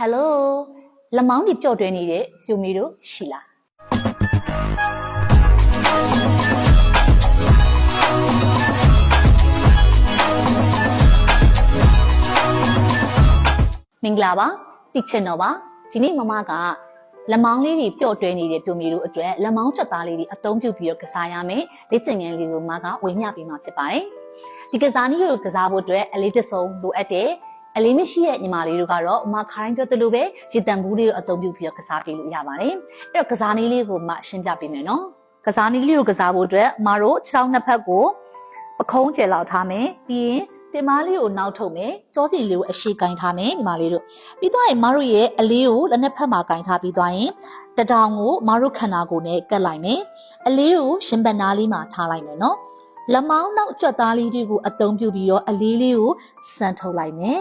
Hello လက်မောင်းတွေပျော့တွဲနေတဲ့ပြိုမီတို့ရှိလားမင်္ဂလာပါတီချင်တော်ပါဒီနေ့မမကလက်မောင်းလေးတွေပျော့တွဲနေတဲ့ပြိုမီတို့အတွက်လက်မောင်းချက်သားလေးတွေအသုံးပြုပြီးတော့ကစားရမယ်လေ့ကျင့်ခန်းလေးကိုမကဝေမျှပေးမှာဖြစ်ပါတယ်ဒီကစားနည်းကိုကစားဖို့အတွက်အလေးတစ်စုံလိုအပ်တယ်အလေးမရှိတဲ့ညီမလေးတို့ကတော့မခါတိုင်းပြောသလိုပဲရေတံဘူးလေးကိုအသုံးပြုပြီးတော့ကစားပေးလို့ရပါတယ်အဲ့တော့ကစားနည်းလေးကိုမရှင်းပြပေးမယ်နော်ကစားနည်းလေးကိုကစားဖို့အတွက်မတို့ခြေထောက်နှစ်ဖက်ကိုပခုံးကျယ်လောက်ထားမယ်ပြီးရင်တင်မားလေးကိုနောက်ထုတ်မယ်ကြောပြည့်လေးကိုအရှိကင်ထားမယ်ညီမလေးတို့ပြီးတော့မတို့ရဲ့အလေးကိုလက်နှစ်ဖက်မှာကင်ထားပြီးသွားရင်တထောင်ကိုမတို့ခန္ဓာကိုယ်နဲ့ကတ်လိုက်မယ်အလေးကိုရှင်ဘတ်နားလေးမှာထားလိုက်မယ်နော်လက်မောင်းနောက်ကြွက်သားလေးတွေကိုအသုံးပြုပြီးတော့အလေးလေးကိုစမ်းထုတ်လိုက်မယ်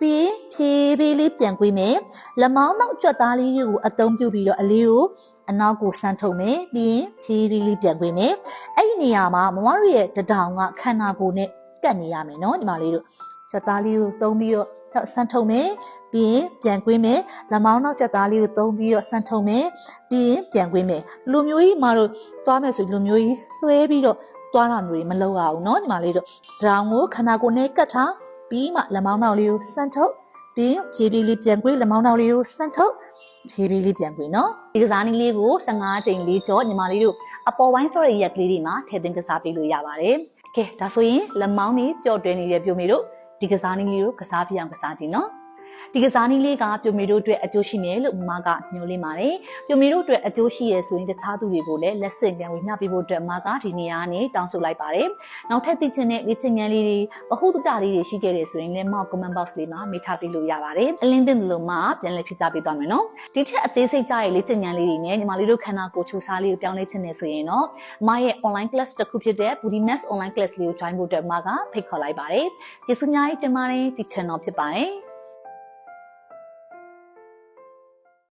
ပြီးဖြည်းဖြည်းလေးပြန်ကွေးမယ်လက်မောင်းနောက်ကြွက်သားလေးတွေကိုအသုံးပြုပြီးတော့အလေးကိုအနောက်ကိုစမ်းထုတ်မယ်ပြီးရင်ဖြည်းဖြည်းလေးပြန်ကွေးမယ်အဲ့ဒီနေရာမှာမမတို့ရဲ့တထောင်ကခန္ဓာကိုယ်နဲ့ကတ်နေရမယ်နော်ညီမလေးတို့ကြွက်သားလေးကိုသုံးပြီးတော့စမ်းထုတ်မယ်ပြီးရင်ပြန်ကွေးမယ်လက်မောင်းနောက်ကြွက်သားလေးကိုသုံးပြီးတော့စမ်းထုတ်မယ်ပြီးရင်ပြန်ကွေးမယ်လူမျိုးကြီးမတို့သွားမယ်ဆိုလူမျိုးကြီးလွှဲပြီးတော့သွားတာမျိုးတွေမလုပ်ရဘူးเนาะညီမလေးတို့ဒေါင်ကိုခန္ဓာကိုယ်နဲ့ကတ်ထားပြီးမှလက်မောင်းနောက်လေးကိုစမ်းထုတ်ပြီးဖြည်းဖြည်းလေးပြန်ကွေးလက်မောင်းနောက်လေးကိုစမ်းထုတ်ဖြည်းဖြည်းလေးပြန်ကွေးเนาะဒီကစားနည်းလေးကို15ချိန်လေးကြောညီမလေးတို့အပေါ်ပိုင်းစောတဲ့ရက်ကလေးတွေမှာထည့်သွင်းကစားပေးလို့ရပါတယ်ကဲဒါဆိုရင်လက်မောင်းတွေပျော့တွဲနေတဲ့ပြိုမီတို့ဒီကစားနည်းလေးကိုကစားပြအောင်ကစားကြည့်เนาะဒီကစားနည်းလေးကပြိုမီတို့အတွက်အကျိုးရှိမယ်လို့မမကညွှန်လင်းပါတယ်ပြိုမီတို့အတွက်အကျိုးရှိရဆိုရင်တခြားသူတွေကိုလည်းလက်ဆင့်ပြန်ဝေမျှပေးဖို့အတွက်မကဒီနေရာကနေတောင်းဆိုလိုက်ပါတယ်နောက်ထပ်သိချင်တဲ့လေ့ကျင့်ခန်းလေးတွေဗဟုသုတလေးတွေရှိခဲ့တယ်ဆိုရင်လည်းမောက် comment box လေးမှာမေးထားပေးလို့ရပါတယ်အလင်းတင်လို့မှပြန်လည်ဖြည့်ချပေးသွားမယ်နော်ဒီထက်အသေးစိတ်ကြရဲ့လေ့ကျင့်ခန်းလေးတွေနဲ့ညီမလေးတို့ခန္ဓာကိုယ်ချိုးစားလေးကိုပြောင်းလဲခြင်းနေဆိုရင်တော့မရဲ့ online class တစ်ခုဖြစ်တဲ့ Booty Mass online class လေးကို join ဖို့အတွက်မကဖိတ်ခေါ်လိုက်ပါတယ်ကျေးဇူးများတင်ပါတယ်ဒီ channel ဖြစ်ပါတယ်